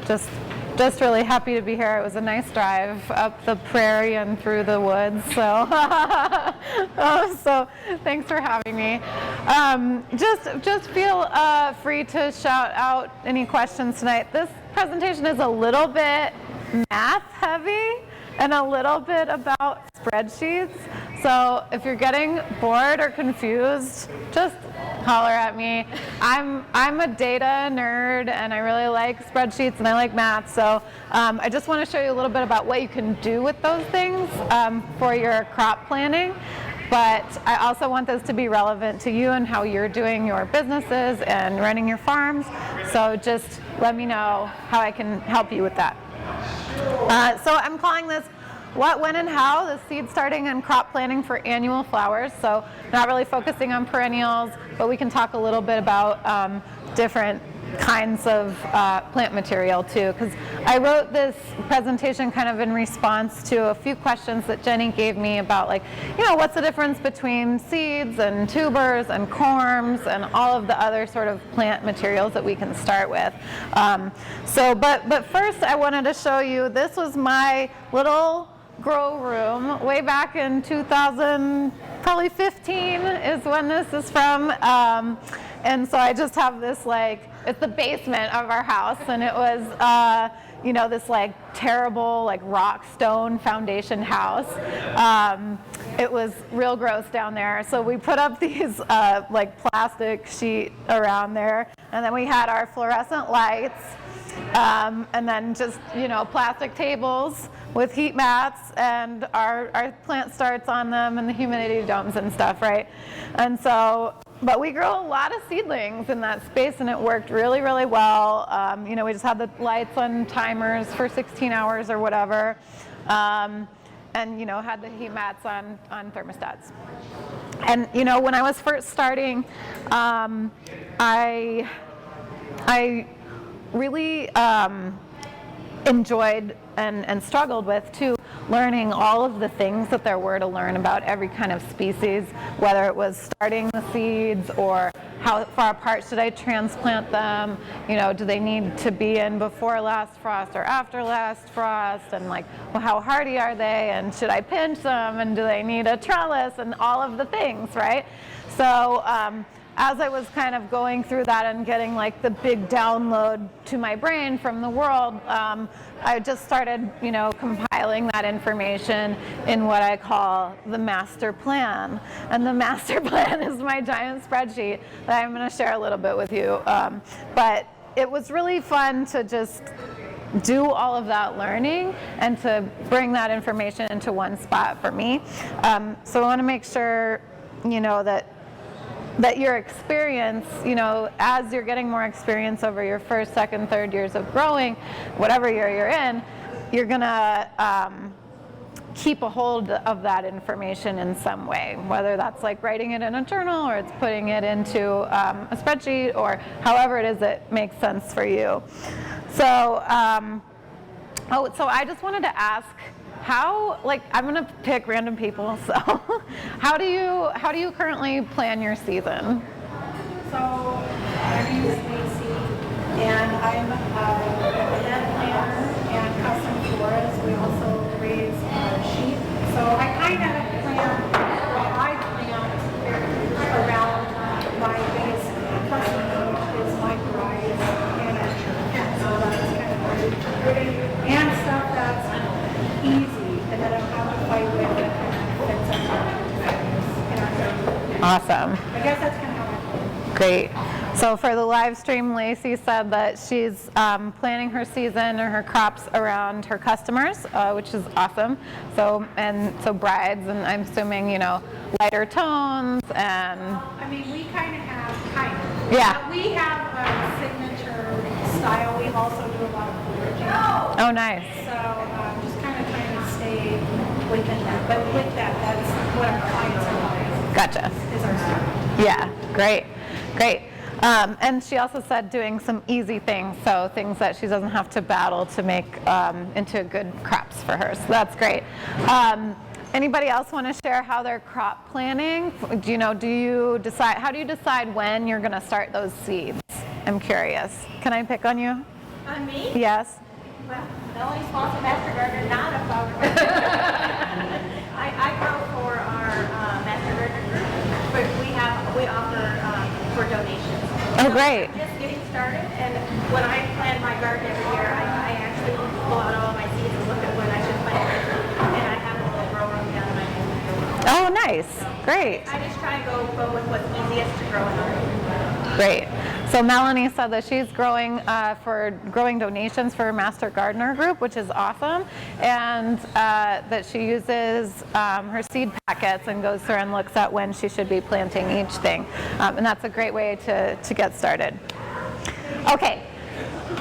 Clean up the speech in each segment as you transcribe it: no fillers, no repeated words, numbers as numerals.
Just really happy to be here. It was a nice drive up the prairie and through the woods. So, so thanks for having me. Just feel free to shout out any questions tonight. This presentation is a little bit math heavy and a little bit about spreadsheets. So if you're getting bored or confused, just holler at me. I'm a data nerd and I really like spreadsheets and I like math. So I just want to show you a little bit about what you can do with those things for your crop planning. But I also want this to be relevant to you and how you're doing your businesses and running your farms. So just let me know how I can help you with that. So I'm calling this What, When, and How, the seed starting and crop planning for annual flowers. So not really focusing on perennials, but we can talk a little bit about different kinds of plant material too, because I wrote this presentation kind of in response to a few questions that Jenny gave me about, like, you know, what's the difference between seeds and tubers and corms and all of the other sort of plant materials that we can start with. But first I wanted to show you, this was my little grow room way back in 2000, probably 15 is when this is from. And so I just have this, like, it's the basement of our house, and it was, you know, this like terrible, like rock stone foundation house. It was real gross down there. So we put up these like plastic sheet around there, and then we had our fluorescent lights, and then just, you know, plastic tables with heat mats and our plant starts on them and the humidity domes and stuff, right? And so, but we grew a lot of seedlings in that space, and it worked really, really well. You know, we just had the lights on timers for 16 hours or whatever, and, you know, had the heat mats on thermostats. And, you know, when I was first starting, I really enjoyed and struggled with too, learning all of the things that there were to learn about every kind of species, whether it was starting the seeds or how far apart should I transplant them, you know, do they need to be in before last frost or after last frost, and like, well, how hardy are they, and should I pinch them, and do they need a trellis, and all of the things, right? So as I was kind of going through that and getting like the big download to my brain from the world, I just started, you know, compiling that information in what I call the master plan. And the master plan is my giant spreadsheet that I'm going to share a little bit with you. But it was really fun to just do all of that learning and to bring that information into one spot for me. So I want to make sure, you know, that your experience, you know, as you're getting more experience over your first, second, third years of growing, whatever year you're in, you're gonna keep a hold of that information in some way, whether that's like writing it in a journal or it's putting it into a spreadsheet, or however it is that makes sense for you. So, so I just wanted to ask, how, like, I'm gonna pick random people, so how do you currently plan your season? So my name is Lacey, and I'm a plant planner and custom florist. We also raise sheep. So I kind of plant, well, I plant around my base custom, which is micro-rise and a church. So that's kind of pretty, and stuff that's easy, and then I don't have to fight with it and Awesome. I guess that's kind of how I play. Great. So for the live stream, Lacey said that she's planning her season or her crops around her customers, which is awesome. So brides, and I'm assuming, you know, lighter tones and. I mean, we kind of have Yeah. We have a signature style. We also do a lot of foraging. Oh, nice. So just kind of trying to stay within that. But with that, that's what our clients are like. Gotcha. Is our style. Yeah. Great. And she also said doing some easy things, so things that she doesn't have to battle to make into good crops for her. So that's great. Anybody else want to share how they're crop planning? How do you decide when you're going to start those seeds? I'm curious. Can I pick on you? On me? Yes. Well, Melanie Swanson, Master Gardener, not a flower gardener. I grow for our Master Gardener group, but we offer for donations. Oh, great. I'm just getting started, and when I plan my garden every year, I actually pull out all my seeds and look at what I should plant, and I have a little grow room down in my basement. Oh, nice. Great. I just try and go with what's easiest to grow in our area. Great. So Melanie said that she's growing for growing donations for her Master Gardener group, which is awesome, and that she uses her seed packets and goes through and looks at when she should be planting each thing, and that's a great way to get started. Okay.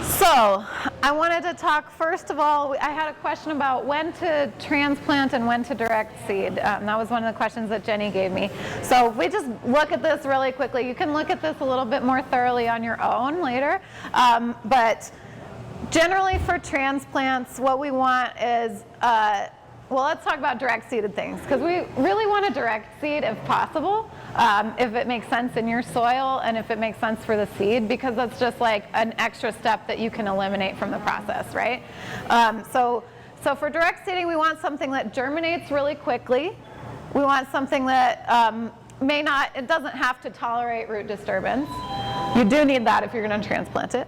So I wanted to talk, first of all, I had a question about when to transplant and when to direct seed. That was one of the questions that Jenny gave me. So if we just look at this really quickly, you can look at this a little bit more thoroughly on your own later. But generally for transplants, what we want is, well, let's talk about direct seeded things, because we really want to direct seed if possible, if it makes sense in your soil and if it makes sense for the seed, because that's just like an extra step that you can eliminate from the process, right? So for direct seeding, we want something that germinates really quickly. We want something that it doesn't have to tolerate root disturbance. You do need that if you're going to transplant it.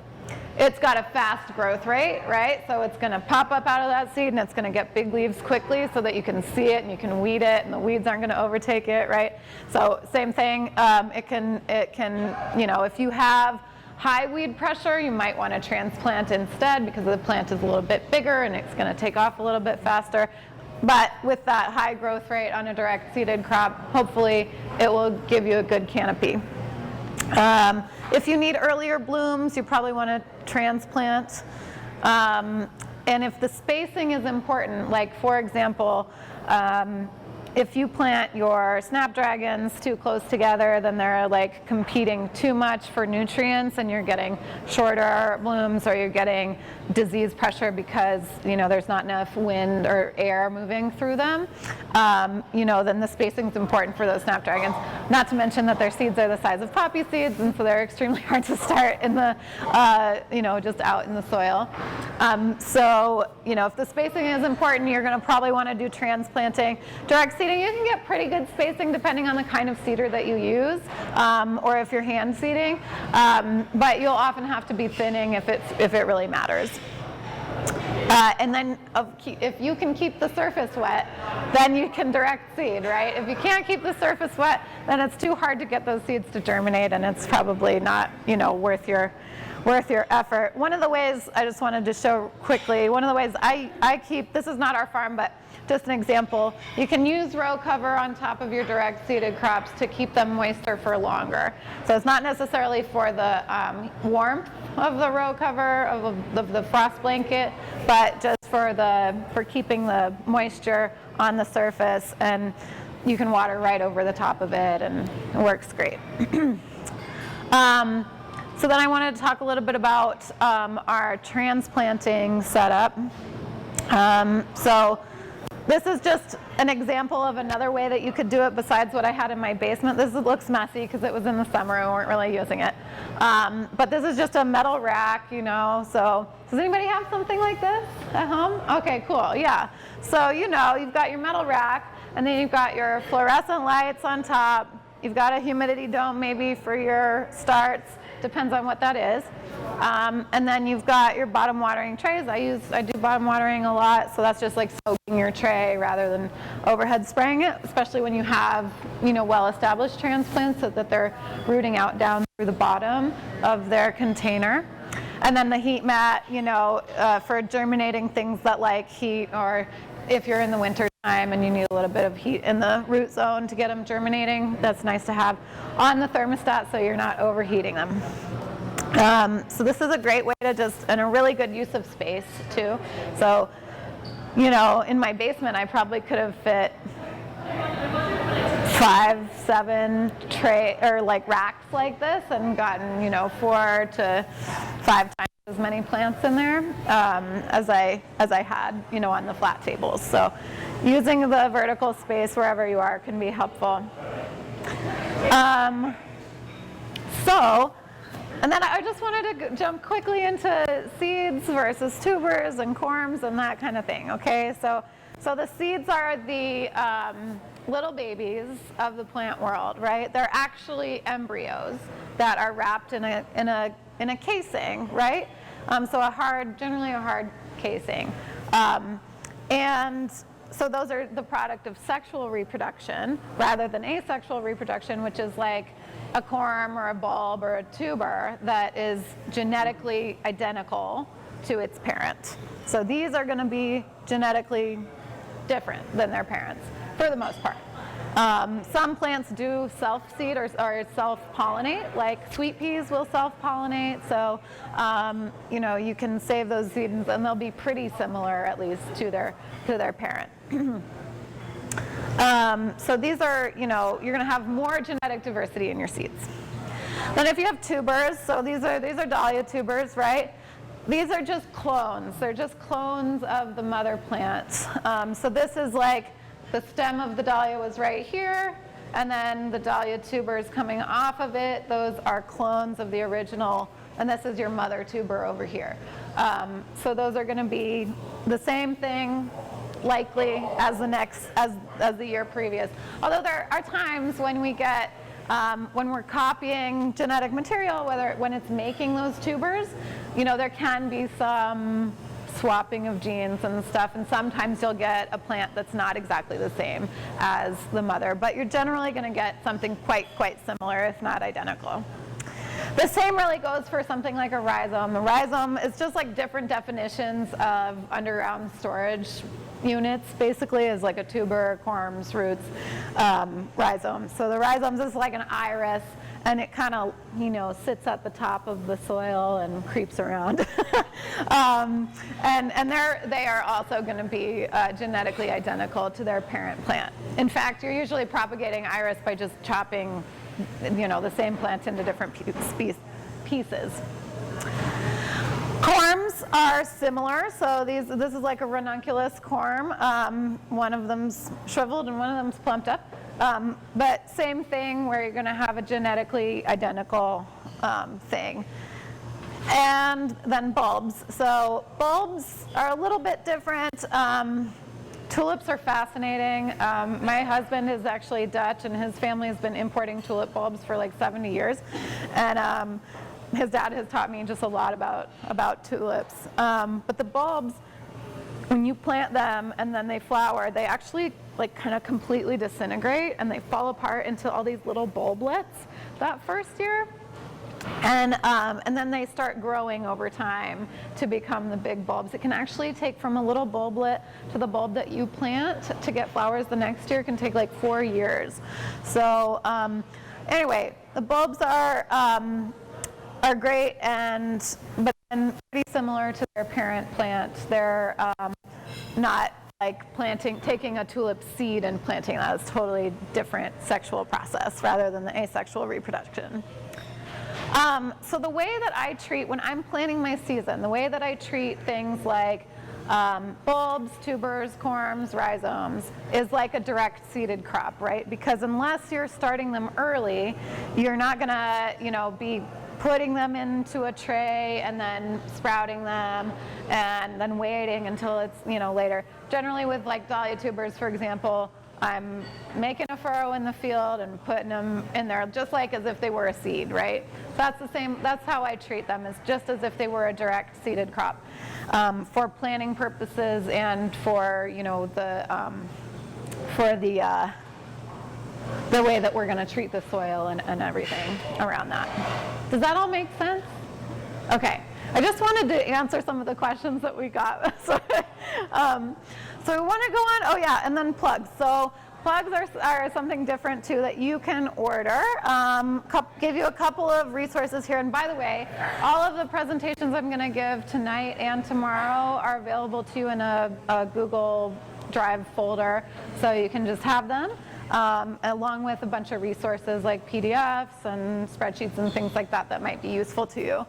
It's got a fast growth rate, right? So it's going to pop up out of that seed and it's going to get big leaves quickly so that you can see it and you can weed it and the weeds aren't going to overtake it, right? So same thing, it can, if you have high weed pressure, you might want to transplant instead because the plant is a little bit bigger and it's going to take off a little bit faster. But with that high growth rate on a direct seeded crop, hopefully it will give you a good canopy. If you need earlier blooms, you probably want to transplant. And if the spacing is important, like for example, if you plant your snapdragons too close together, then they're like competing too much for nutrients and you're getting shorter blooms or you're getting disease pressure because there's not enough wind or air moving through them, then the spacing is important for those snapdragons. Not to mention that their seeds are the size of poppy seeds, and so they're extremely hard to start in the, just out in the soil. If the spacing is important, you're going to probably want to do transplanting. Direct seeding, you can get pretty good spacing depending on the kind of seeder that you use, or if you're hand seeding, but you'll often have to be thinning if it really matters. And then if you can keep the surface wet, then you can direct seed, right? If you can't keep the surface wet, then it's too hard to get those seeds to germinate, and it's probably not, worth your effort. One of the ways I just wanted to show quickly, one of the ways I keep, this is not our farm, but just an example, you can use row cover on top of your direct seeded crops to keep them moister for longer. So it's not necessarily for the warmth of the row cover of the frost blanket, but just for keeping the moisture on the surface, and you can water right over the top of it and it works great. So then I wanted to talk a little bit about our transplanting setup. So this is just an example of another way that you could do it besides what I had in my basement. This looks messy because it was in the summer and we weren't really using it. But this is just a metal rack, so does anybody have something like this at home? Okay, cool, yeah. So you've got your metal rack, and then you've got your fluorescent lights on top. You've got a humidity dome maybe for your starts. Depends on what that is. And then you've got your bottom watering trays. I do bottom watering a lot, so that's just like soaking your tray rather than overhead spraying it, especially when you have, well-established transplants so that they're rooting out down through the bottom of their container. And then the heat mat, for germinating things that like heat, or if you're in the winter time and you need a little bit of heat in the root zone to get them germinating, that's nice to have on the thermostat so you're not overheating them. So this is a great way to and a really good use of space too. So, in my basement I probably could have fit 5, 7 racks like this and gotten 4 to 5 times as many plants in there as I had on the flat tables. So using the vertical space wherever you are can be helpful. So And then I just wanted to jump quickly into seeds versus tubers and corms and that kind of thing, okay? So the seeds are the little babies of the plant world, right? They're actually embryos that are wrapped in a casing, right? So generally a hard casing. And so those are the product of sexual reproduction rather than asexual reproduction, which is like a corm or a bulb or a tuber that is genetically identical to its parent. So these are going to be genetically different than their parents for the most part. Some plants do self-seed or self-pollinate, like sweet peas will self-pollinate, so you know, you can save those seeds and they'll be pretty similar at least to their parent. So these are, you know, you're going to have more genetic diversity in your seeds. Then if you have tubers, so these are dahlia tubers, right? These are just clones. They're just clones of the mother plant. So this is like the stem of the dahlia was right here, and then the dahlia tubers coming off of it, those are clones of the original, and this is your mother tuber over here. So those are going to be the same thing likely as the year previous. Although there are times when we get when we're copying genetic material, when it's making those tubers, you know, there can be some swapping of genes and stuff, and sometimes you'll get a plant that's not exactly the same as the mother, but you're generally going to get something quite similar, if not identical. The same really goes for something like a rhizome. The rhizome is just like different definitions of underground storage units, basically, is like a tuber, corms, roots, rhizomes. So the rhizomes is like an iris, and it kind of, you know, sits at the top of the soil and creeps around. And they are also going to be genetically identical to their parent plant. In fact, you're usually propagating iris by just chopping, you know, the same plant into different pieces. Corms are similar, so this is like a ranunculus corm. One of them's shriveled and one of them's plumped up. But same thing where you're going to have a genetically identical thing. And then bulbs. So bulbs are a little bit different. Tulips are fascinating. My husband is actually Dutch, and his family has been importing tulip bulbs for like 70 years. And his dad has taught me just a lot about tulips. But the bulbs, when you plant them and then they flower, they actually like kind of completely disintegrate and they fall apart into all these little bulblets that first year. And then they start growing over time to become the big bulbs. It can actually take from a little bulblet to the bulb that you plant to get flowers the next year. It can take like 4 years. So anyway, the bulbs are great, but then pretty similar to their parent plant. They're not like taking a tulip seed and planting that. It's a totally different sexual process rather than the asexual reproduction. So the way that I treat, when I'm planning my season, the way that I treat things like bulbs, tubers, corms, rhizomes is like a direct seeded crop, right? Because unless you're starting them early, you're not gonna, you know, be putting them into a tray and then sprouting them and then waiting until it's, you know, later. Generally with like dahlia tubers, for example, I'm making a furrow in the field and putting them in there just like as if they were a seed, right? That's the same, that's how I treat them, is just as if they were a direct seeded crop for planting purposes and for, you know, the way that we're going to treat the soil and everything around that. Does that all make sense? Okay. I just wanted to answer some of the questions that we got. So we want to go on, oh yeah, and then plugs. So plugs are something different too that you can order. Give you a couple of resources here. And by the way, all of the presentations I'm going to give tonight and tomorrow are available to you in a Google Drive folder, so you can just have them. Along with a bunch of resources like PDFs and spreadsheets and things like that that might be useful to you.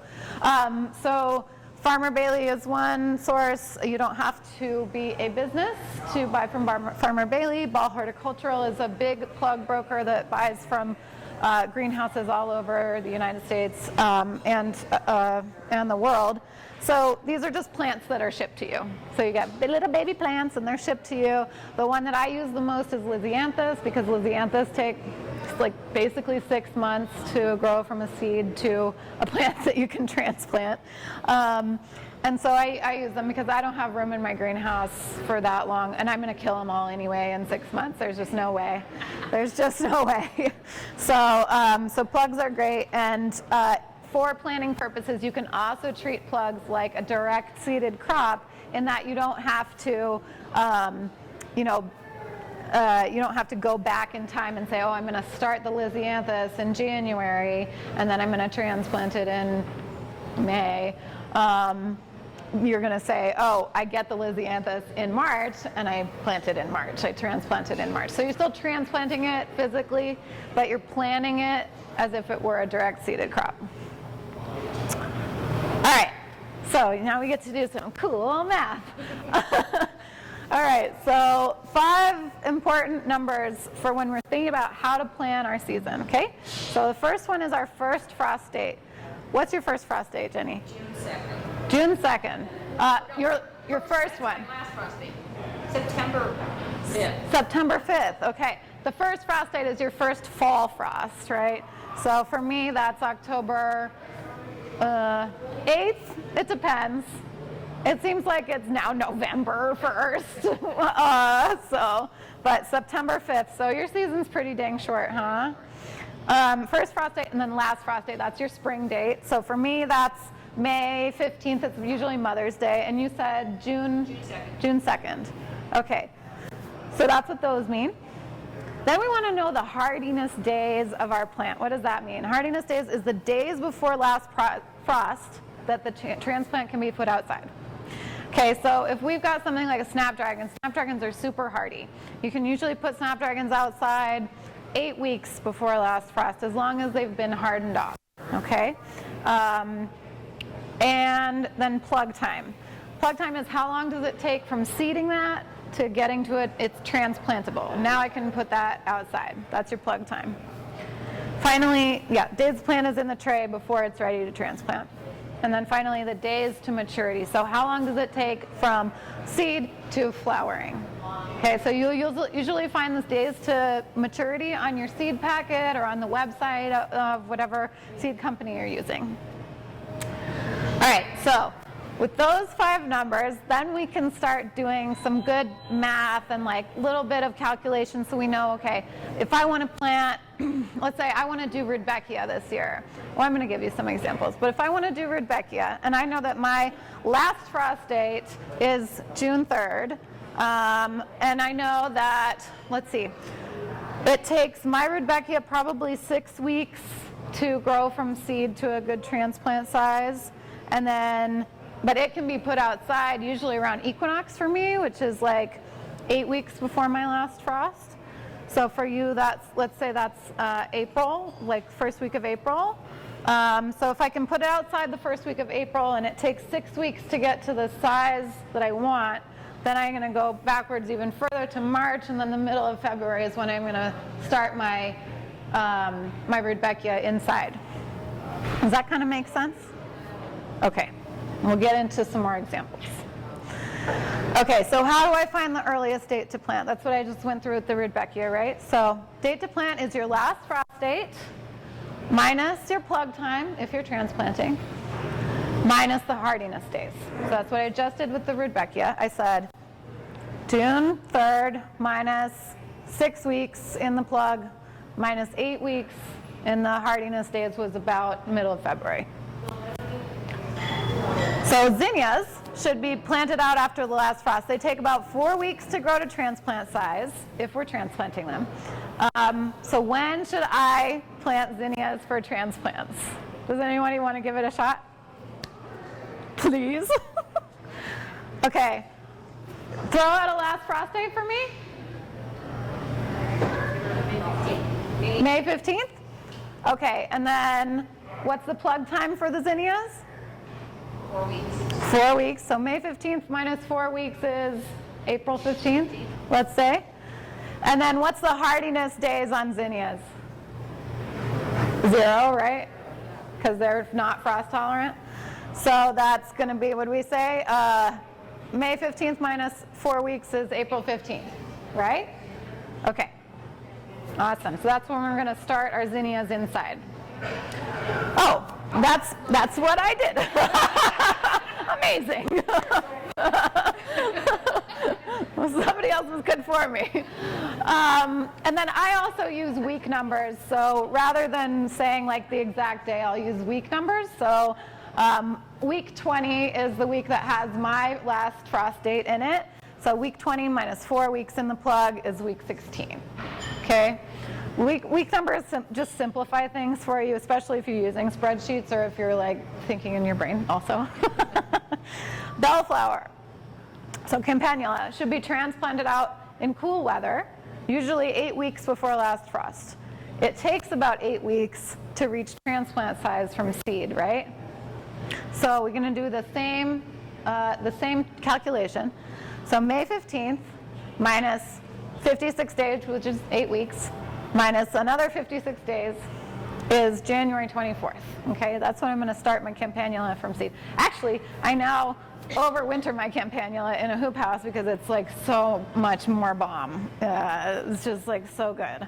So Farmer Bailey is one source. You don't have to be a business to buy from Farmer Bailey. Ball Horticultural is a big plug broker that buys from greenhouses all over the United States and the world. So these are just plants that are shipped to you. So you get little baby plants and they're shipped to you. The one that I use the most is Lisianthus, because Lisianthus take like basically 6 months to grow from a seed to a plant that you can transplant. And so I use them because I don't have room in my greenhouse for that long, and I'm going to kill them all anyway in 6 months. There's just no way. There's just no way. So plugs are great, and for planting purposes, you can also treat plugs like a direct seeded crop in that you don't have to, you don't have to go back in time and say, oh, I'm going to start the Lisianthus in January, and then I'm going to transplant it in May. You're going to say, oh, I get the Lisianthus in March, and I plant it in March. I transplant it in March. So you're still transplanting it physically, but you're planting it as if it were a direct seeded crop. All right, so now we get to do some cool math. All right, so 5 important numbers for when we're thinking about how to plan our season, okay? So the first one is our first frost date. What's your first frost date, Jenny? June 2nd. Your first one. Last frost date. September 5th. September 5th, okay. The first frost date is your first fall frost, right? So for me, that's October 8th. It depends. It seems like it's now November 1st. But September 5th. So your season's pretty dang short, huh? First frost date and then last frost date, that's your spring date. So for me, that's May 15th. It's usually Mother's Day. And you said June 2nd. June 2nd. Okay. So that's what those mean. Then we want to know the hardiness days of our plant. What does that mean? Hardiness days is the days before last frost that the transplant can be put outside. Okay, so if we've got something like a snapdragon, snapdragons are super hardy. You can usually put snapdragons outside 8 weeks before last frost, as long as they've been hardened off, okay? And then plug time. Plug time is how long does it take from seeding that to getting to it, it's transplantable. Now I can put that outside. That's your plug time. Finally, days the plant is in the tray before it's ready to transplant. And then finally, the days to maturity. So how long does it take from seed to flowering? Okay, so you'll usually find the days to maturity on your seed packet or on the website of whatever seed company you're using. All right, so with those 5 numbers, then we can start doing some good math and like little bit of calculation so we know, okay, if I want to plant, let's say I want to do Rudbeckia this year. Well, I'm going to give you some examples, but if I want to do Rudbeckia, and I know that my last frost date is June 3rd, and I know that, let's see, it takes my Rudbeckia probably 6 weeks to grow from seed to a good transplant size, and then but it can be put outside usually around equinox for me, which is like 8 weeks before my last frost. So for you, that's, let's say that's April, like first week of April. So if I can put it outside the first week of April and it takes 6 weeks to get to the size that I want, then I'm going to go backwards even further to March, and then the middle of February is when I'm going to start my my Rudbeckia inside. Does that kind of make sense? Okay. We'll get into some more examples. Okay, so how do I find the earliest date to plant? That's what I just went through with the Rudbeckia, right? So date to plant is your last frost date minus your plug time if you're transplanting, minus the hardiness days. So that's what I just did with the Rudbeckia. I said June 3rd minus 6 weeks in the plug minus 8 weeks in the hardiness days was about middle of February. So zinnias should be planted out after the last frost. They take about 4 weeks to grow to transplant size if we're transplanting them. So when should I plant zinnias for transplants? Does anybody want to give it a shot? Please? Okay. Throw out a last frost date for me? May 15th? Okay, and then what's the plug time for the zinnias? 4 weeks. 4 weeks. So May 15th minus 4 weeks is April 15th, let's say. And then what's the hardiness days on zinnias? 0, right? Because they're not frost tolerant. So that's going to be, what do we say? May 15th minus 4 weeks is April 15th, right? Okay. Awesome. So that's when we're going to start our zinnias inside. Oh, that's what I did. Amazing. Well, somebody else was good for me. And then I also use week numbers. So rather than saying like the exact day, I'll use week numbers. So week 20 is the week that has my last frost date in it. So week 20 minus 4 weeks in the plug is week 16. Okay? Week numbers just simplify things for you, especially if you're using spreadsheets or if you're like thinking in your brain also. Bellflower. So campanula should be transplanted out in cool weather, usually 8 weeks before last frost. It takes about 8 weeks to reach transplant size from seed, right? So we're going to do the same calculation. So May 15th minus 56 days, which is 8 weeks, minus another 56 days is January 24th. Okay, that's when I'm going to start my campanula from seed. Actually, I now overwinter my campanula in a hoop house because it's like so much more bomb. It's just like so good.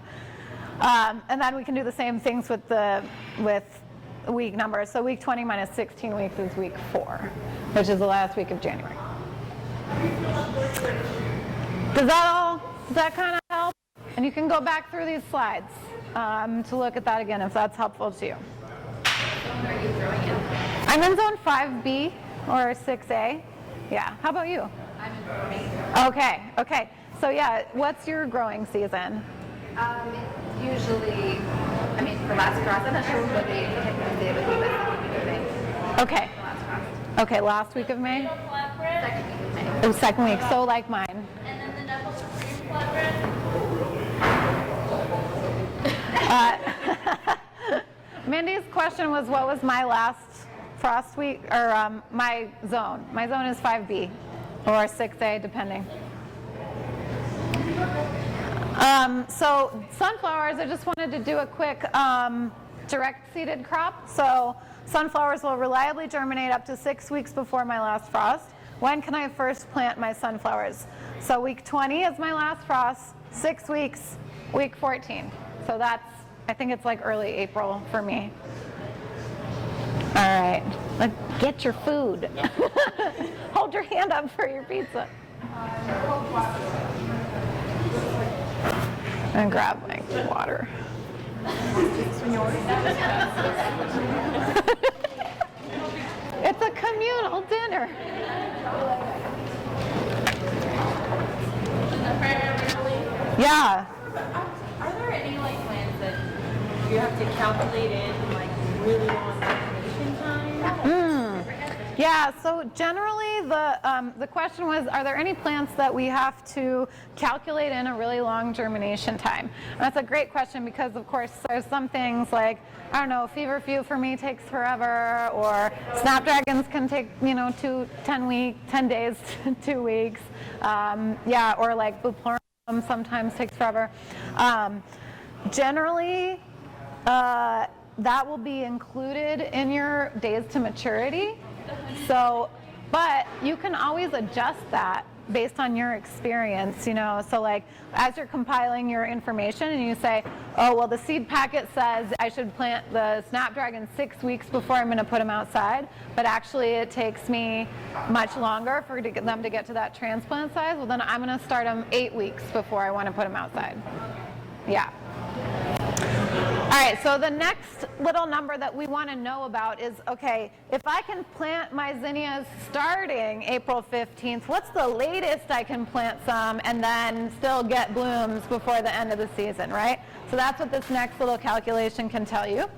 And then we can do the same things with week numbers. So week 20 minus 16 weeks is week 4, which is the last week of January. Does that kind of help? And you can go back through these slides to look at that again if that's helpful to you. What are you throwing in? I'm in zone 5B or 6A. Yeah, how about you? I'm in 4B. Okay. So yeah, what's your growing season? Usually, for last frost, I'm not sure what day it would be, but Okay. last frost. Okay, last week of May? Second week of May. Oh, second week, so like mine. And then the Knuckle Saloon flatbread. Mindy's question was, what was my last frost week, or my zone? My zone is 5B or 6A, depending. So sunflowers, I just wanted to do a quick direct seeded crop. So sunflowers will reliably germinate up to 6 weeks before my last frost. When can I first plant my sunflowers? So week 20 is my last frost, 6 weeks, week 14. So that's, I think it's like early April for me. All right, let's get your food. Hold your hand up for your pizza. And grab my water. It's a communal dinner. Yeah. Are there any plants that you have to calculate in really long germination time? Yeah, so generally the question was, are there any plants that we have to calculate in a really long germination time? And that's a great question because, of course, there's some things like, I don't know, feverfew for me takes forever, or snapdragons can take, 10 days, 2 weeks. Or like bupleurum sometimes takes forever. Generally, that will be included in your days to maturity. So, but you can always adjust that based on your experience, So like, as you're compiling your information and you say, oh, well, the seed packet says I should plant the snapdragon 6 weeks before I'm going to put them outside, but actually it takes me much longer for them to get to that transplant size. Well, then I'm going to start them 8 weeks before I want to put them outside. Yeah. All right, so the next little number that we want to know about is, okay, if I can plant my zinnias starting April 15th, what's the latest I can plant some and then still get blooms before the end of the season, right? So that's what this next little calculation can tell you.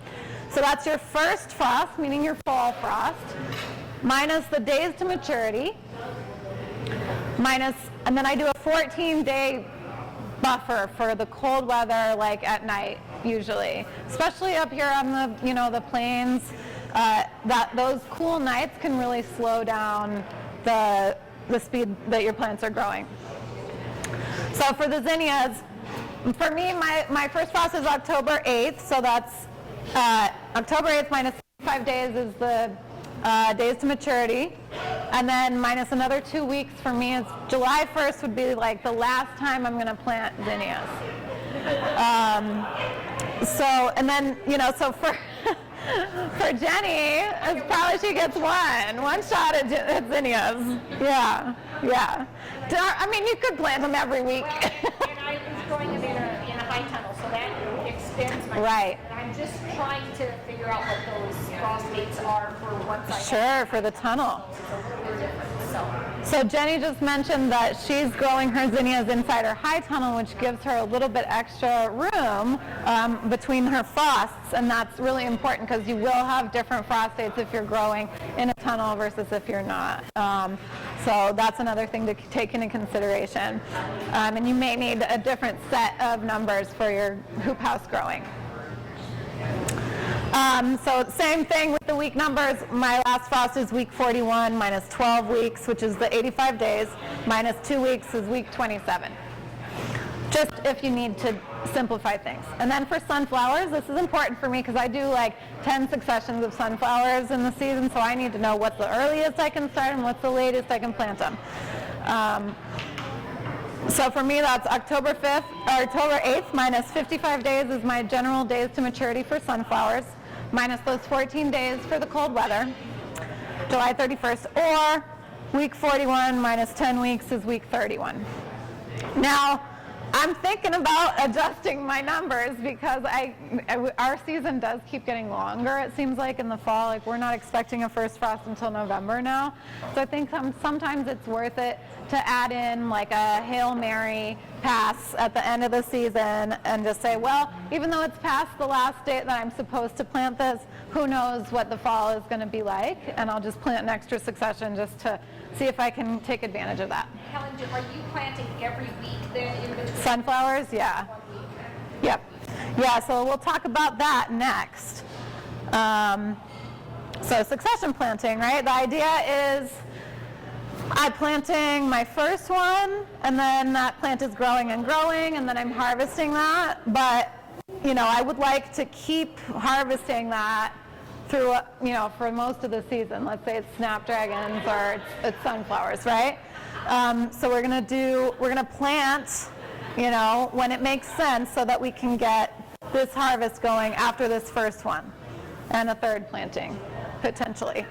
So that's your first frost, meaning your fall frost, minus the days to maturity, and then I do a 14-day buffer for the cold weather, like at night usually, especially up here on the the plains. That those cool nights can really slow down the speed that your plants are growing. So for the zinnias, for me, my first frost is October 8th, so that's October 8th minus 5 days is the days to maturity, and then minus another 2 weeks for me is July 1st would be like the last time I'm going to plant zinnias. So, and then, so for for Jenny, it's probably she gets one shot at zinnias. Yeah. I mean, you could plant them every week. And I was growing them in a high tunnel, so that extends my Right. And I'm just trying to figure out what those frost dates are for once I Sure, for the tunnel. It's a little bit different. So Jenny just mentioned that she's growing her zinnias inside her high tunnel, which gives her a little bit extra room between her frosts, and that's really important because you will have different frost dates if you're growing in a tunnel versus if you're not. So that's another thing to take into consideration. And you may need a different set of numbers for your hoop house growing. So same thing with the week numbers. My last frost is week 41 minus 12 weeks, which is the 85 days, minus 2 weeks is week 27. Just if you need to simplify things. And then for sunflowers, this is important for me because I do like 10 successions of sunflowers in the season, so I need to know what's the earliest I can start and what's the latest I can plant them. So for me, that's October 8th minus 55 days is my general days to maturity for sunflowers, minus those 14 days for the cold weather, July 31st, or week 41 minus 10 weeks is week 31. Now, I'm thinking about adjusting my numbers because our season does keep getting longer, it seems like, in the fall. Like, we're not expecting a first frost until November now. So I think sometimes it's worth it to add in like a Hail Mary pass at the end of the season and just say, well, even though it's past the last date that I'm supposed to plant this, who knows what the fall is going to be like, and I'll just plant an extra succession just to see if I can take advantage of that. Helen, are you planting every week then in between? Sunflowers, yeah. 1 week? Yep. Yeah, so we'll talk about that next. So succession planting, right? The idea is I'm planting my first one, and then that plant is growing, and then I'm harvesting that. But, I would like to keep harvesting that through, for most of the season. Let's say it's snapdragons or it's sunflowers, right? So we're gonna plant, when it makes sense so that we can get this harvest going after this first one and a third planting, potentially.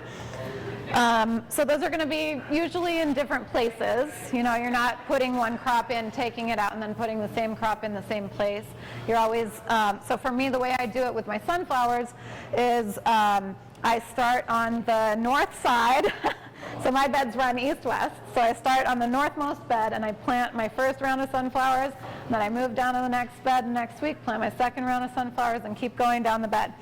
So those are going to be usually in different places. You're not putting one crop in, taking it out, and then putting the same crop in the same place. You're always, so for me, the way I do it with my sunflowers is I start on the north side. So my beds run east-west. So I start on the northmost bed and I plant my first round of sunflowers. And then I move down to the next bed next week, plant my second round of sunflowers, and keep going down the bed.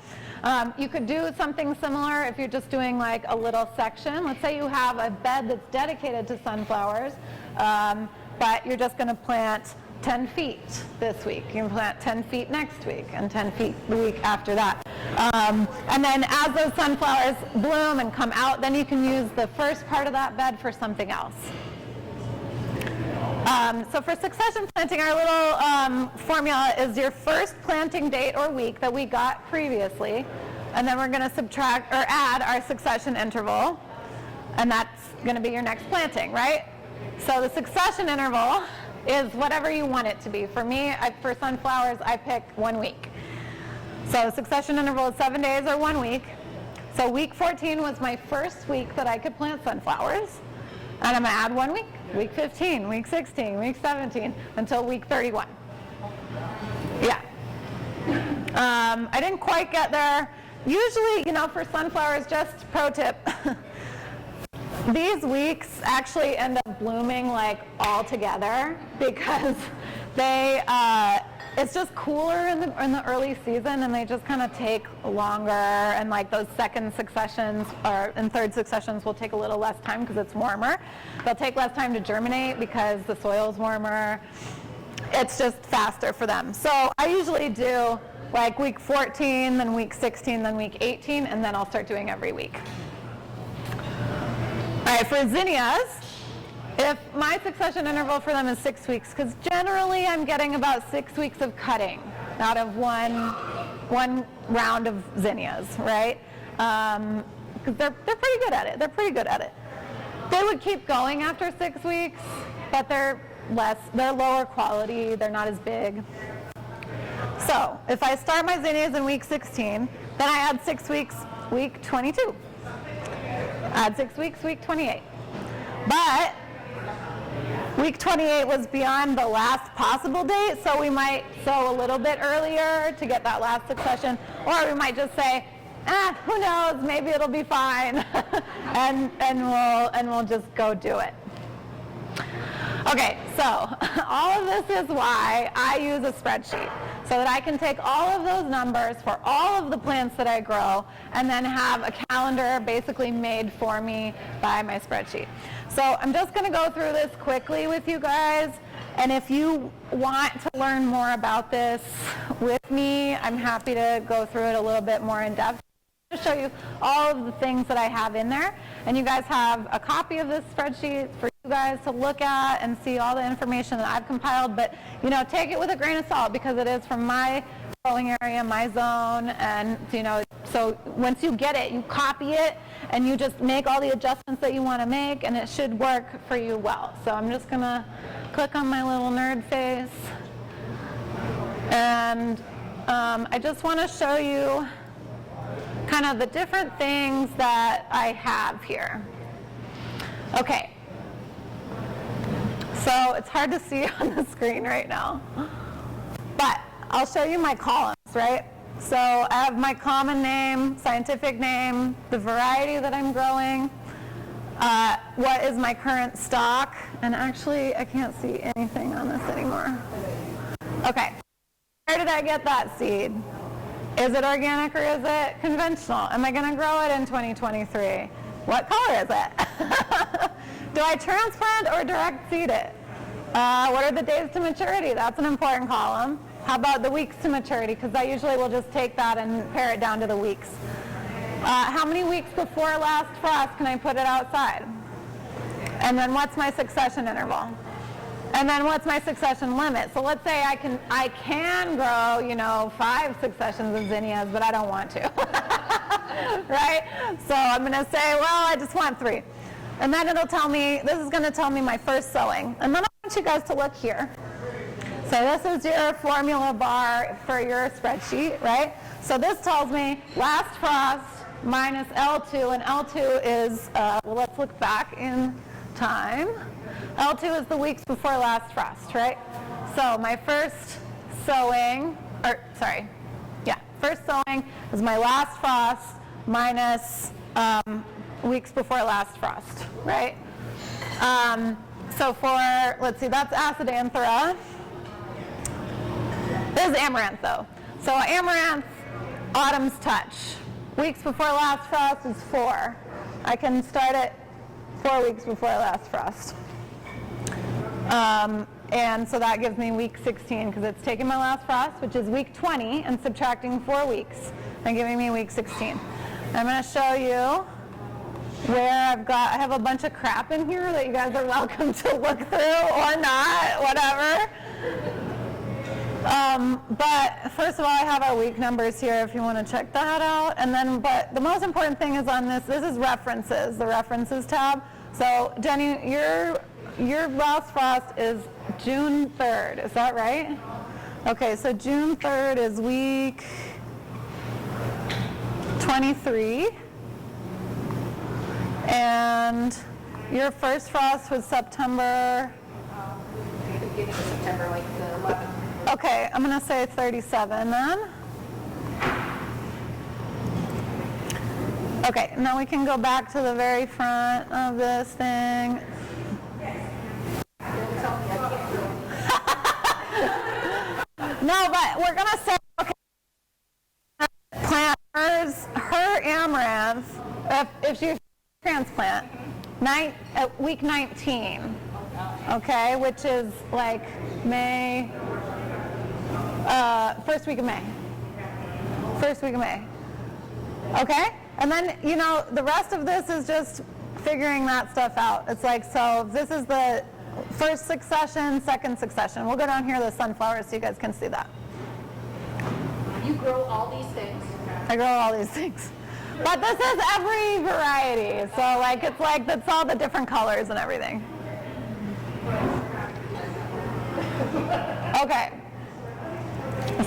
You could do something similar if you're just doing like a little section. Let's say you have a bed that's dedicated to sunflowers, but you're just going to plant 10 feet this week. You can plant 10 feet next week and 10 feet the week after that. And then as those sunflowers bloom and come out, then you can use the first part of that bed for something else. So for succession planting, our little formula is your first planting date or week that we got previously, and then we're going to subtract or add our succession interval, and that's going to be your next planting, right? So the succession interval is whatever you want it to be. For me, for sunflowers, I pick 1 week. So succession interval is 7 days or 1 week. So week 14 was my first week that I could plant sunflowers, and I'm going to add 1 week. Week 15, week 16, week 17, until week 31. Yeah. I didn't quite get there. Usually, for sunflowers, just pro tip, these weeks actually end up blooming like all together because it's just cooler in the early season, and they just kind of take longer, and like those second successions and third successions will take a little less time because it's warmer. They'll take less time to germinate because the soil's warmer. It's just faster for them. So I usually do like week 14, then week 16, then week 18, and then I'll start doing every week. All right, for zinnias, if my succession interval for them is 6 weeks, because generally I'm getting about 6 weeks of cutting out of one one round of zinnias, right? Because they're pretty good at it. They're pretty good at it. They would keep going after 6 weeks, but they're lower quality. They're not as big. So if I start my zinnias in week 16, then I add 6 weeks, week 22. Add 6 weeks, week 28. But week 28 was beyond the last possible date, so we might sow a little bit earlier to get that last succession, or we might just say, who knows, maybe it'll be fine, and we'll just go do it. Okay, so all of this is why I use a spreadsheet, so that I can take all of those numbers for all of the plants that I grow and then have a calendar basically made for me by my spreadsheet. So I'm just going to go through this quickly with you guys, and if you want to learn more about this with me, I'm happy to go through it a little bit more in depth. To show you all of the things that I have in there, and you guys have a copy of this spreadsheet for you guys to look at and see all the information that I've compiled, but take it with a grain of salt because it is from my growing area, my zone, and so once you get it, you copy it and you just make all the adjustments that you want to make, and it should work for you well. So I'm just gonna click on my little nerd face, and I just want to show you kind of the different things that I have here. Okay, so it's hard to see on the screen right now, but I'll show you my columns, right? So I have my common name, scientific name, the variety that I'm growing, what is my current stock, and actually I can't see anything on this anymore. Okay, where did I get that seed? Is it organic or is it conventional? Am I going to grow it in 2023? What color is it? Do I transplant or direct seed it? What are the days to maturity? That's an important column. How about the weeks to maturity? Because I usually will just take that and pare it down to the weeks. How many weeks before last frost can I put it outside? And then what's my succession interval? And then what's my succession limit? So let's say I can grow, 5 successions of zinnias, but I don't want to, right? So I'm going to say, well, I just want 3. And then this is going to tell me my first sowing. And then I want you guys to look here. So this is your formula bar for your spreadsheet, right? So this tells me last frost minus L2, and L2 is, let's look back in time. L2 is the weeks before last frost, right? So my first sowing is my last frost minus weeks before last frost, right? So for, let's see, that's Acidanthera. This is Amaranth though. So Amaranth, autumn's touch. Weeks before last frost is 4. I can start it 4 weeks before last frost. And so that gives me week 16 because it's taking my last frost, which is week 20, and subtracting 4 weeks and giving me week 16. I'm going to show you where I have a bunch of crap in here that you guys are welcome to look through or not, whatever. But first of all, I have our week numbers here if you want to check that out. And then, but the most important thing is on this is references, the references tab. So Jenny, your last frost is June 3rd, is that right? Okay, so June 3rd is week 23. And your first frost was September? Beginning of September, like the 11th. Okay, I'm going to say 37 then. Okay, now we can go back to the very front of this thing. No, but we're going to say, okay, plant her amaranth, if she transplant, week 19, okay, which is like May, first week of May. Okay? And then, the rest of this is just figuring that stuff out. It's like, so this is the first succession, second succession. We'll go down here to the sunflowers so you guys can see that. You grow all these things? I grow all these things. But this is every variety. So like it's like that's all the different colors and everything. Okay.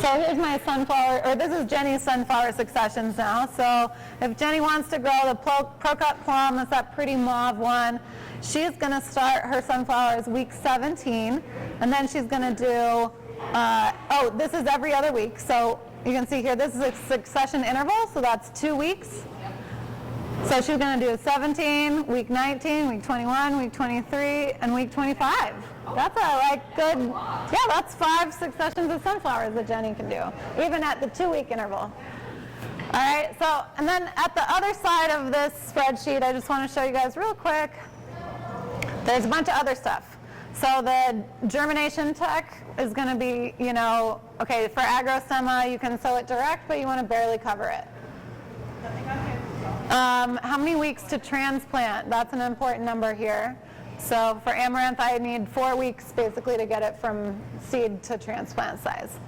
So here's my sunflower, or this is Jenny's sunflower successions now. So if Jenny wants to grow the Pro-Cut plum, that's that pretty mauve one, she's going to start her sunflowers week 17, and then she's going to do, this is every other week. So you can see here, this is a succession interval, so that's 2 weeks. So she's going to do 17, week 19, week 21, week 23, and week 25. That's a good, that's 5 successions of sunflowers that Jenny can do, even at the 2-week interval. All right, so, and then at the other side of this spreadsheet, I just want to show you guys real quick, there's a bunch of other stuff. So the germination tech is going to be, okay, for agrosema, you can sow it direct, but you want to barely cover it. How many weeks to transplant? That's an important number here. So for amaranth, I need 4 weeks basically to get it from seed to transplant size.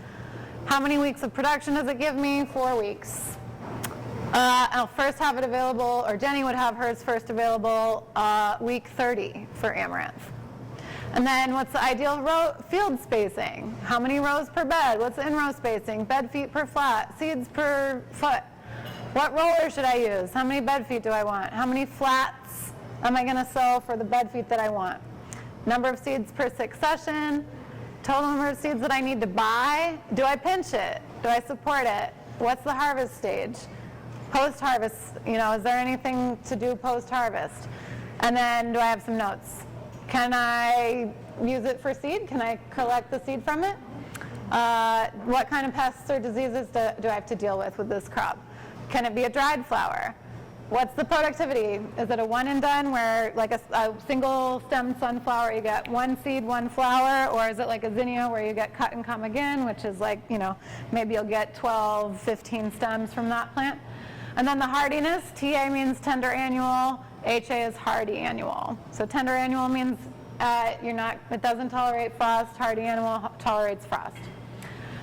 How many weeks of production does it give me? 4 weeks. I'll first have it available, or Jenny would have hers first available week 30 for amaranth. And then what's the ideal field spacing? How many rows per bed? What's the in-row spacing? Bed feet per flat, seeds per foot. What roller should I use? How many bed feet do I want? How many flats am I going to sow for the bed feet that I want? Number of seeds per succession, total number of seeds that I need to buy. Do I pinch it? Do I support it? What's the harvest stage? Post-harvest, is there anything to do post-harvest? And then do I have some notes? Can I use it for seed? Can I collect the seed from it? What kind of pests or diseases do I have to deal with this crop? Can it be a dried flower? What's the productivity? Is it a one and done where like a single stem sunflower, you get 1 seed, 1 flower, or is it like a zinnia where you get cut and come again, which is like, maybe you'll get 12, 15 stems from that plant? And then the hardiness, TA means tender annual, HA is hardy annual. So tender annual means it doesn't tolerate frost, hardy annual tolerates frost.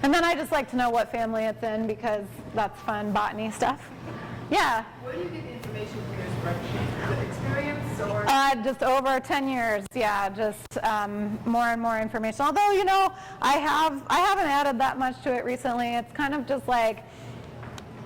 And then I just like to know what family it's in because that's fun botany stuff. Yeah? Where do you get the information from your spreadsheet? Is it experience or? Just over 10 years, yeah, just more and more information. Although, I haven't added that much to it recently. It's kind of just like,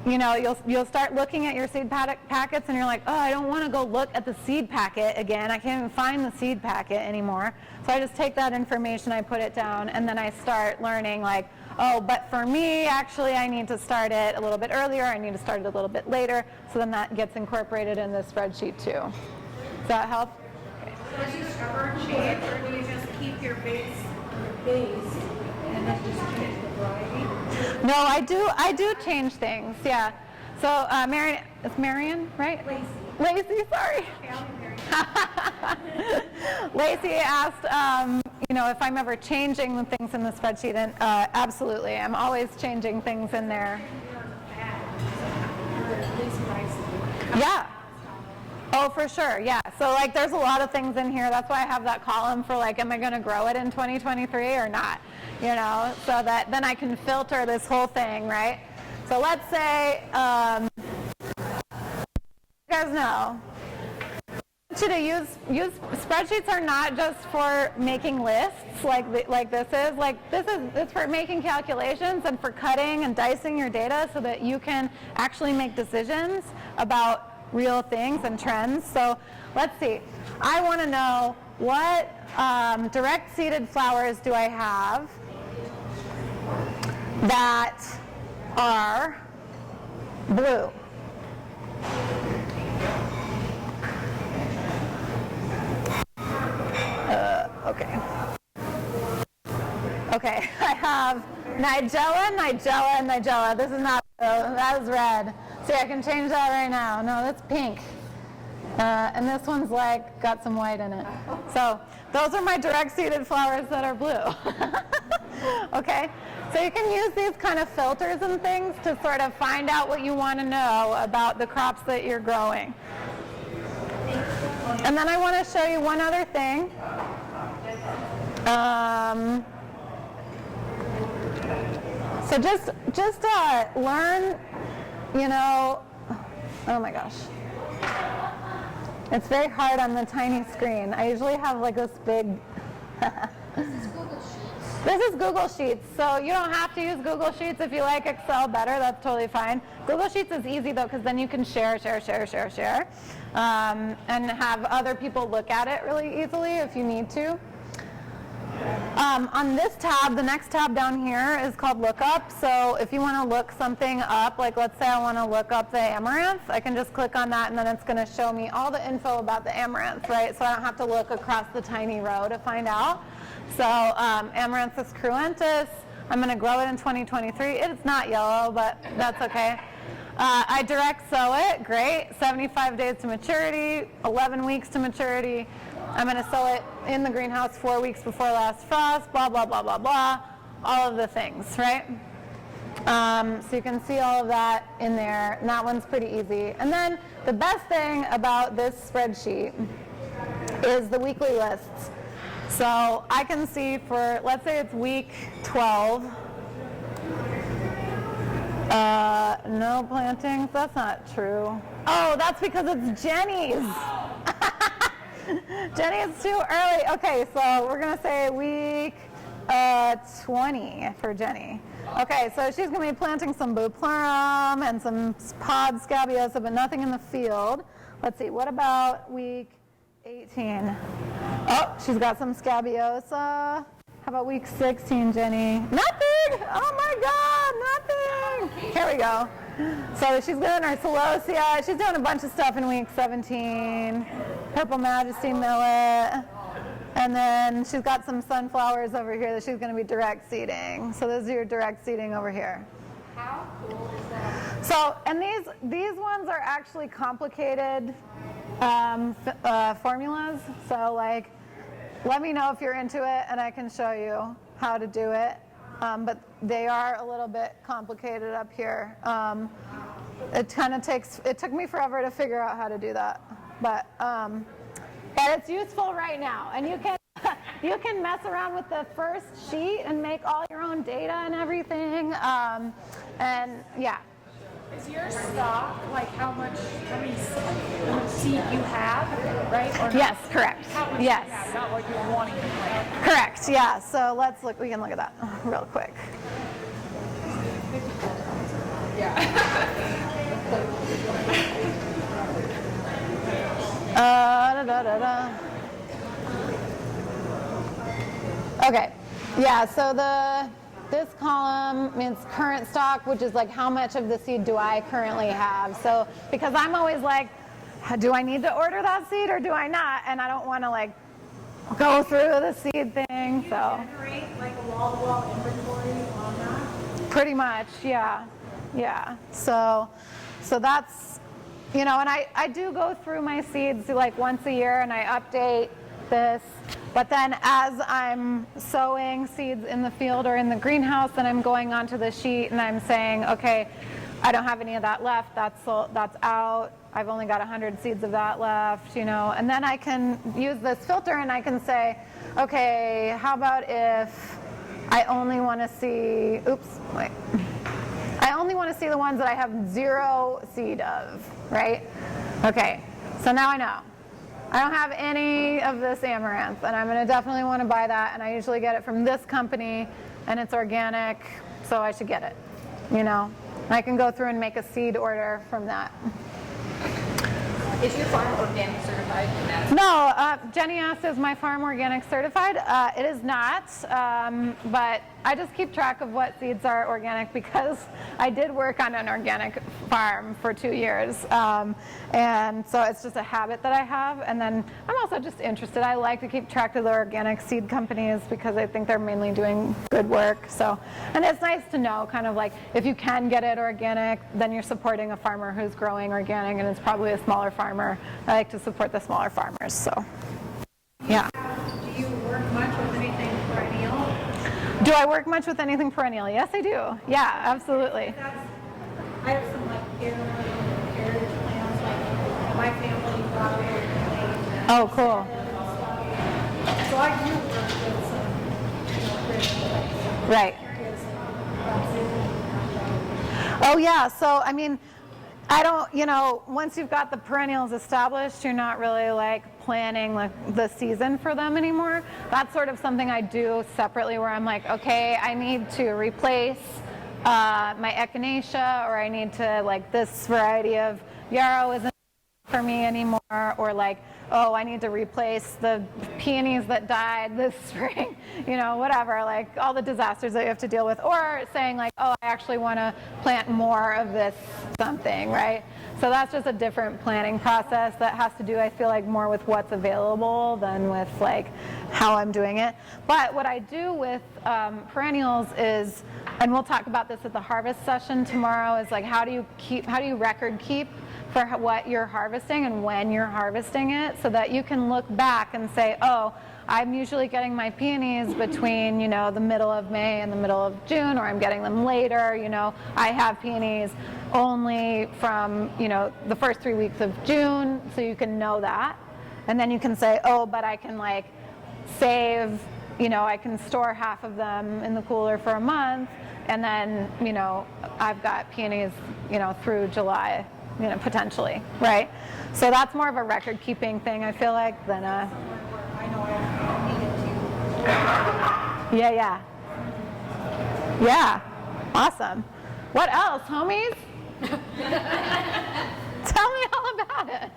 you'll start looking at your seed packets and you're like, oh, I don't want to go look at the seed packet again. I can't even find the seed packet anymore. So I just take that information, I put it down, and then I start learning like, oh, but for me, actually, I need to start it a little bit earlier. I need to start it a little bit later. So then that gets incorporated in this spreadsheet too. Does that help? Okay. So do you ever change, or do you just keep your base and then just change the variety? No, I do change things, yeah. So Marion, it's Marion, right? Lacey, sorry. Lacey asked, if I'm ever changing the things in the spreadsheet, and absolutely, I'm always changing things in there. Yeah. Oh, for sure, yeah. So like there's a lot of things in here. That's why I have that column for like, am I going to grow it in 2023 or not? So that then I can filter this whole thing, right? So let's say, you guys know, I want you to use spreadsheets are not just for making lists like this is. It's for making calculations and for cutting and dicing your data so that you can actually make decisions about real things and trends. So let's see. I want to know what direct seeded flowers do I have that are blue. Okay, I have Nigella. This is not blue, that is red. See, I can change that right now. No, that's pink. And this one's got some white in it. So those are my direct seeded flowers that are blue. Okay, so you can use these kind of filters and things to sort of find out what you want to know about the crops that you're growing. And then I want to show you one other thing. So just learn, you know, oh my gosh. It's very hard on the tiny screen. I usually have like this big, This is Google Sheets, so you don't have to use Google Sheets if you like Excel better, that's totally fine. Google Sheets is easy though, because then you can share, and have other people look at it really easily if you need to. On this tab, the next tab down here is called Lookup, so if you want to look something up, like let's say I want to look up the amaranth, I can just click on that and then it's going to show me all the info about the amaranth, right? So I don't have to look across the tiny row to find out. So Amaranthus cruentus, I'm going to grow it in 2023. It's not yellow, but that's okay. I direct sow it, great. 75 days to maturity, 11 weeks to maturity. I'm going to sow it in the greenhouse 4 weeks before last frost, blah, blah, blah, blah, blah. All of the things, right? So you can see all of that in there, and that one's pretty easy. And then the best thing about this spreadsheet is the weekly lists. So I can see for, let's say it's week 12, no plantings, that's not true. Oh, that's because it's Jenny's. Jenny's too early. Okay, so we're gonna say week 20 for Jenny. Okay, so she's gonna be planting some Bupleurum and some pod scabiosa, but nothing in the field. Let's see, what about week 18? Oh, she's got some scabiosa. How about week 16, Jenny? Nothing! Oh my God, nothing! Here we go. So she's doing her celosia. She's doing a bunch of stuff in week 17. Purple Majesty millet. And then she's got some sunflowers over here that she's going to be direct seeding. So those are your direct seeding over here. How cool is that? So, and these ones are actually complicated formulas. So like, let me know if you're into it and I can show you how to do it. But they are a little bit complicated up here. It took me forever to figure out how to do that. But it's useful right now. And you can mess around with the first sheet and make all your own data and everything. And yeah. Is your stock like how much seed you have, right? Or Yes, correct. how much Yes. you have, not what you're wanting to plant. Correct, yeah. So let's look, we can look at that real quick. Okay, yeah, so this column means current stock, which is like how much of the seed do I currently have. So, because I'm always like, do I need to order that seed or do I not? And I don't want to like go through the seed thing, so. Generate like a wall-to-wall inventory on that? Pretty much, yeah. Yeah, so that's, you know, and I do go through my seeds like once a year and I update this, but then as I'm sowing seeds in the field or in the greenhouse, then I'm going onto the sheet and I'm saying, okay, I don't have any of that left, that's out, I've only got 100 seeds of that left, you know, and then I can use this filter and I can say, okay, how about if I only want to see, I only want to see the ones that I have 0 seed of, right? Okay, so now I know. I don't have any of this amaranth, and I'm going to definitely want to buy that, and I usually get it from this company, and it's organic, so I should get it, you know? And I can go through and make a seed order from that. Is your farm organic certified? No, Jenny asked, is my farm organic certified? It is not, but I just keep track of what seeds are organic because I did work on an organic farm for 2 years. And so it's just a habit that I have. And then I'm also just interested. I like to keep track of the organic seed companies because I think they're mainly doing good work. So, and it's nice to know kind of like if you can get it organic, then you're supporting a farmer who's growing organic and it's probably a smaller farmer. I like to support the smaller farmers, so yeah. Do you work much with anything perennial? Do I work much with anything perennial? Yes, I do. Yeah, absolutely. I have some like heritage plants, like my family brought over. Oh, cool. So I do work with some, perennial plants. Right. Areas Oh yeah, so I mean, I don't, once you've got the perennials established, you're not really like planning like the season for them anymore. That's sort of something I do separately where I'm like, okay, I need to replace my echinacea, or I need to, like, this variety of yarrow isn't for me anymore, or like, oh, I need to replace the peonies that died this spring, whatever, like all the disasters that you have to deal with, or saying like, oh, I actually want to plant more of this something, right? So that's just a different planning process that has to do, I feel like, more with what's available than with like how I'm doing it. But what I do with perennials is, and we'll talk about this at the harvest session tomorrow, is like how do you record keep for what you're harvesting and when you're harvesting it, so that you can look back and say, oh, I'm usually getting my peonies between, the middle of May and the middle of June, or I'm getting them later, I have peonies only from, the first 3 weeks of June, so you can know that. And then you can say, oh, but I can like save, I can store half of them in the cooler for a month, and then, I've got peonies, through July, potentially, right? So that's more of a record-keeping thing, I feel like, than a... I know I needed to. Yeah. Awesome. What else, homies? Tell me all about it.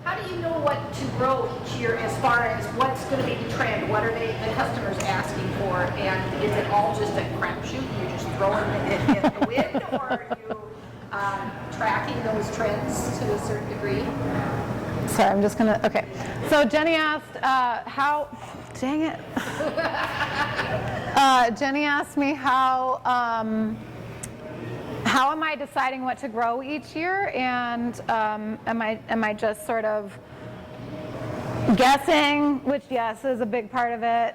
How do you know what to grow each year as far as what's going to be the trend? What are the customers asking for? And is it all just a crapshoot? You're just throwing it in the wind, or are you tracking those trends to a certain degree? Sorry, I'm just gonna, okay. So Jenny asked dang it. Jenny asked me how am I deciding what to grow each year, and am I just sort of guessing, which yes is a big part of it.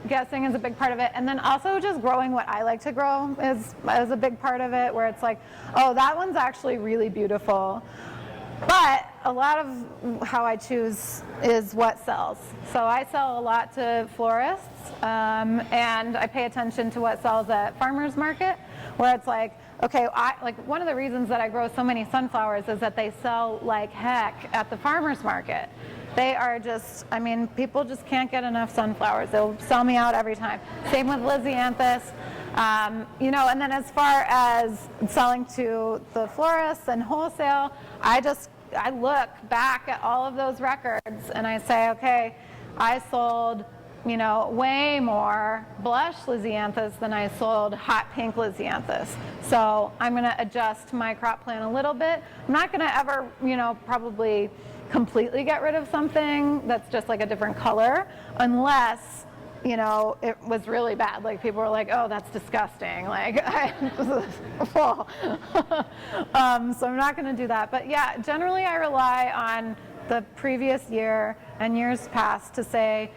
Guessing is a big part of it, and then also just growing what I like to grow is a big part of it, where it's like, oh, that one's actually really beautiful. But a lot of how I choose is what sells. So I sell a lot to florists, and I pay attention to what sells at farmers market, where it's like, okay, one of the reasons that I grow so many sunflowers is that they sell like heck at the farmers market. They are just, people just can't get enough sunflowers. They'll sell me out every time. Same with Lysianthus. And then as far as selling to the florists and wholesale, I look back at all of those records and I say, okay, I sold, way more blush Lysianthus than I sold hot pink Lysianthus. So I'm going to adjust my crop plan a little bit. I'm not going to ever, probably completely get rid of something that's just like a different color, unless it was really bad. Like people were like, oh, that's disgusting. Like, so I'm not going to do that. But yeah, generally I rely on the previous year and years past to say,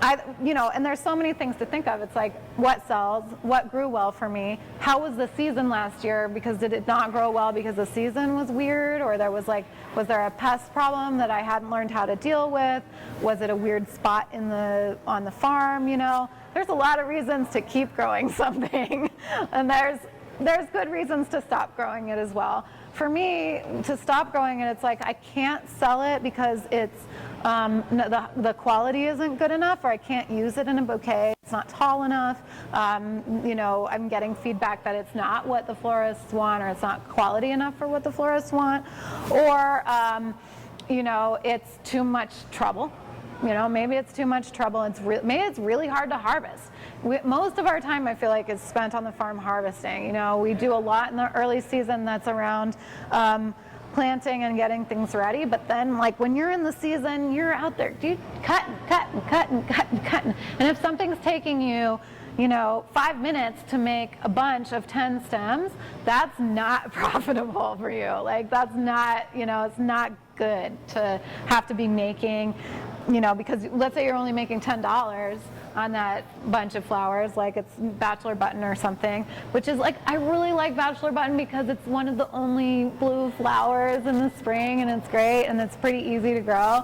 and there's so many things to think of. It's like, what sells? What grew well for me? How was the season last year? Because did it not grow well because the season was weird? Or was there a pest problem that I hadn't learned how to deal with? Was it a weird spot on the farm? There's a lot of reasons to keep growing something. And there's good reasons to stop growing it as well. For me, to stop growing it, it's like I can't sell it because it's the quality isn't good enough, or I can't use it in a bouquet. It's not tall enough. I'm getting feedback that it's not what the florists want, or it's not quality enough for what the florists want, or it's too much trouble. Maybe it's too much trouble. Maybe it's really hard to harvest. Most of our time, I feel like, is spent on the farm harvesting. We do a lot in the early season that's around planting and getting things ready. But then, like, when you're in the season, you're out there, dude, cutting. And if something's taking you, 5 minutes to make a bunch of 10 stems, that's not profitable for you. Like, that's not, it's not good to have to be making, because let's say you're only making $10 on that bunch of flowers, like it's bachelor button or something, which is like, I really like bachelor button because it's one of the only blue flowers in the spring, and it's great and it's pretty easy to grow,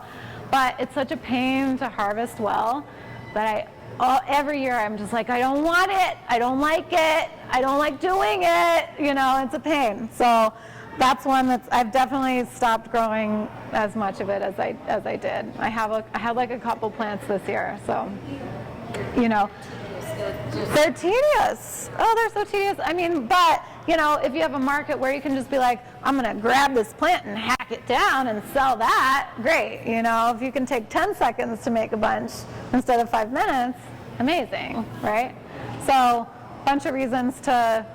but it's such a pain to harvest well that every year I'm just like, I don't want it, I don't like it, I don't like doing it, you know, it's a pain. So that's one that's, I've definitely stopped growing as much of it as I did. I had like a couple plants this year, so, you know, they're tedious. Oh, they're so tedious. I mean, but, you know, if you have a market where you can just be like, I'm going to grab this plant and hack it down and sell that, great. You know, if you can take 10 seconds to make a bunch instead of 5 minutes, amazing, right? So, a bunch of reasons to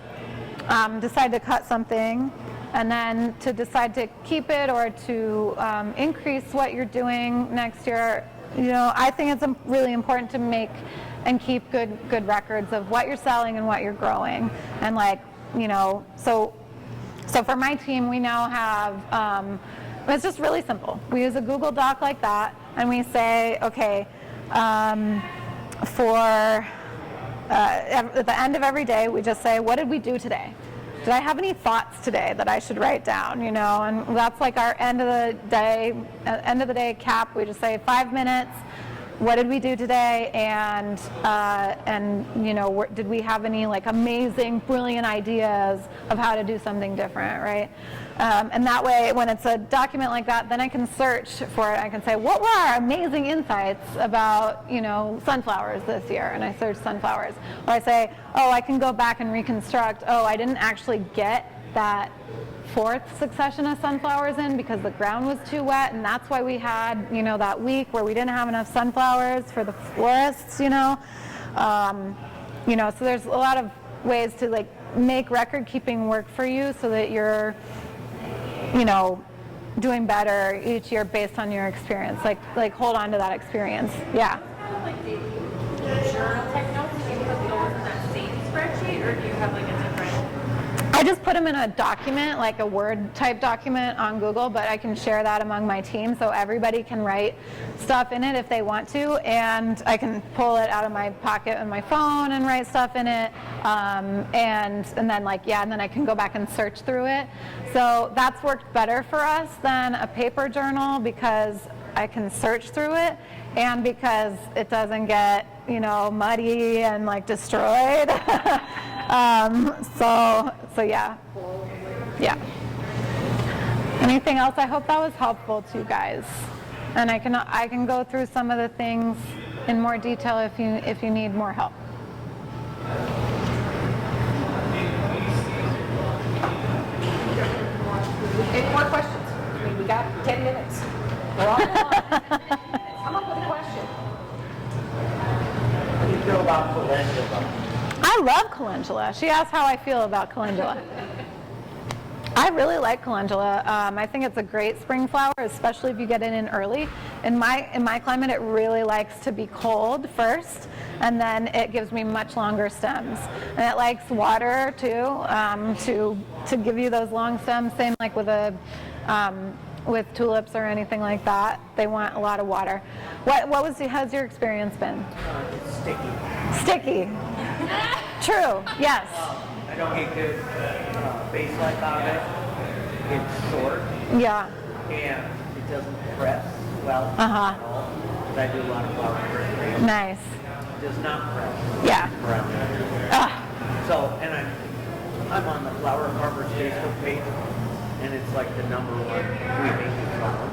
decide to cut something, and then to decide to keep it or to increase what you're doing next year. You know, I think it's really important to make and keep good records of what you're selling and what you're growing. And like, you know, so for my team, we now have, it's just really simple. We use a Google Doc like that, and we say, okay, at the end of every day, we just say, what did we do today? Did I have any thoughts today that I should write down, you know? And that's like our end of the day cap. We just say 5 minutes. What did we do today? And you know, did we have any like amazing, brilliant ideas of how to do something different, right? And that way, when it's a document like that, then I can search for it. I can say, what were our amazing insights about, you know, sunflowers this year? And I search sunflowers. Or I say, oh, I can go back and reconstruct. Oh, I didn't actually get that 4th succession of sunflowers in because the ground was too wet, and that's why we had, you know, that week where we didn't have enough sunflowers for the florists, you know. You know, so there's a lot of ways to like make record keeping work for you so that you're, you know, doing better each year based on your experience. Like hold on to that experience. Yeah. Like the journal type notes, do you put those in that same spreadsheet, or do you have like a different? I just put them in a document, like a Word type document on Google, but I can share that among my team so everybody can write stuff in it if they want to, and I can pull it out of my pocket on my phone and write stuff in it, and then like, yeah, and then I can go back and search through it. So that's worked better for us than a paper journal because I can search through it, and because it doesn't get, you know, muddy and like destroyed. So yeah. Anything else? I hope that was helpful to you guys. And I can go through some of the things in more detail if you need more help. Any more questions? I mean, we got 10 minutes. We're all on. Come up with a question. How do you feel about calendula? I love calendula. She asked how I feel about calendula. I really like calendula. I think it's a great spring flower, especially if you get it in early. In my climate, it really likes to be cold first, and then it gives me much longer stems. And it likes water too, to give you those long stems. Same like with tulips or anything like that. They want a lot of water. How's your experience been? Sticky. True. Yes. I don't get good base life out of it. It's short. Yeah. And it doesn't press well Uh-huh. at all. I do a lot of flower nursery. Nice. It does not press. Yeah. Around there. Ah. So, and I'm on the Flower Farmers Facebook page, and it's like the #1 weeping flower.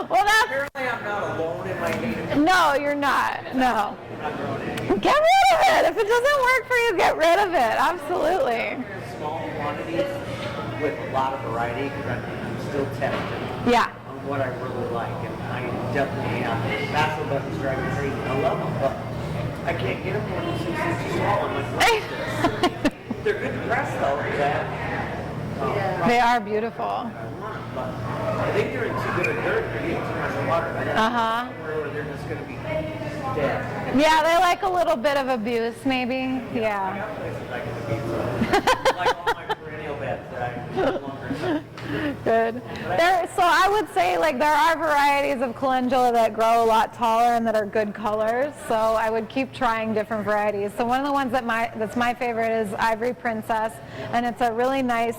Well, that's... Apparently I'm not alone in my native. No, you're not. No. I'm not growing it. Get rid of it. If it doesn't work for you, get rid of it. Absolutely. Small quantities with a lot of variety because I'm still testing Yeah. on what I really like, and I definitely have basil buttons drive me crazy. I love them, but I can't get them more than 6 inches tall. I'm like, what is this? They're good to press though. They are beautiful. I want them, but I think they're in too good a dirt. They're getting too much water. Uh-huh. Or they're just going to be dead. Yeah, they like a little bit of abuse, maybe. I Yeah. got places I can be, so like all my perennial beds that I no longer Good. So I would say like there are varieties of calendula that grow a lot taller and that are good colors. So I would keep trying different varieties. So one of the ones that's my favorite is Ivory Princess, and it's a really nice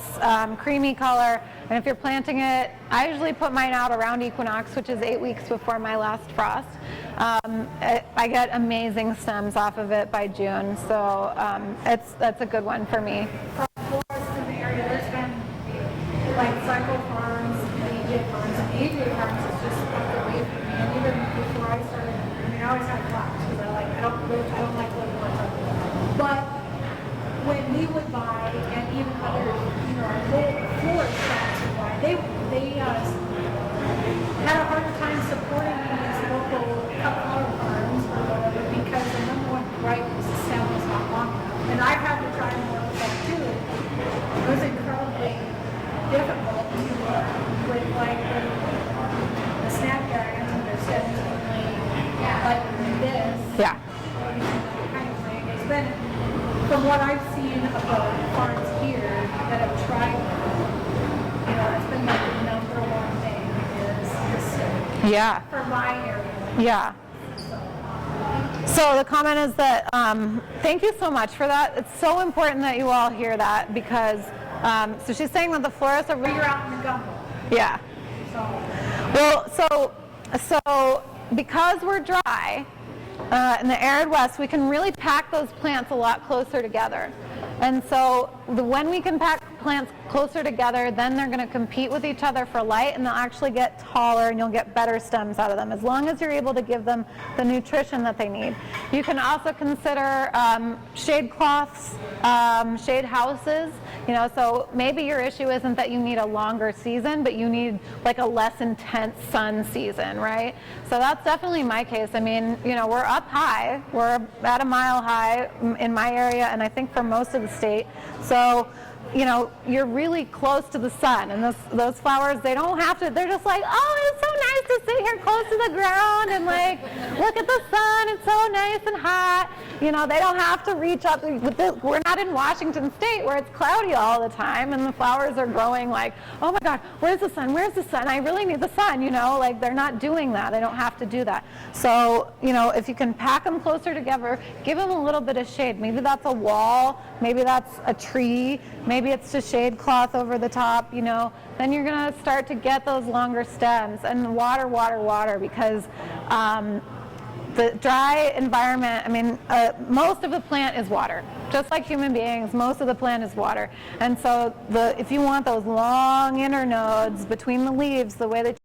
creamy color. And if you're planting it, I usually put mine out around equinox, which is 8 weeks before my last frost. I get amazing stems off of it by June, so that's a good one for me. From Florida in the area, there's been like cycle farms, AJ farms, and AJ farms is just up the way from me. And even before I started, I mean, I always had flocks because I don't like living on top of them. But when we would buy, and even other, our florists would buy, they had a hard time supporting these local cut flower farms or whatever because the number one gripe was the stem was not long enough. And I've had to try and work with that too. It was incredibly difficult to with like the snapdragon and their stems like this. Yeah. Kind of thing. It's been, from what I've seen of the farms here that have tried it, it's been like the number one thing is the stem. Yeah. For my area. Yeah. So the comment is that, thank you so much for that. It's so important that you all hear that because, so she's saying that the florists are But you're out in the gumbo. yeah. So. Well, so because we're dry in the arid west, we can really pack those plants a lot closer together. And so when we can pack plants closer together, then they're going to compete with each other for light, and they'll actually get taller, and you'll get better stems out of them, as long as you're able to give them the nutrition that they need. You can also consider shade cloths, shade houses. So maybe your issue isn't that you need a longer season, but you need like a less intense sun season, right? So that's definitely my case. I mean, we're up high. We're at a mile high in my area, and I think for most of the state. So, you're really close to the sun, and those flowers, they don't have to, they're just like, oh, it's so nice to sit here close to the ground and like, look at the sun, it's so nice and hot. They don't have to reach up. We're not in Washington State where it's cloudy all the time and the flowers are growing like, oh my God, where's the sun? Where's the sun? I really need the sun, like they're not doing that. They don't have to do that. So, if you can pack them closer together, give them a little bit of shade. Maybe that's a wall, maybe that's a tree, maybe it's just shade cloth over the top, then you're going to start to get those longer stems. And water, because the dry environment, most of the plant is water. Just like human beings, most of the plant is water. And so if you want those long inner nodes between the leaves, the way that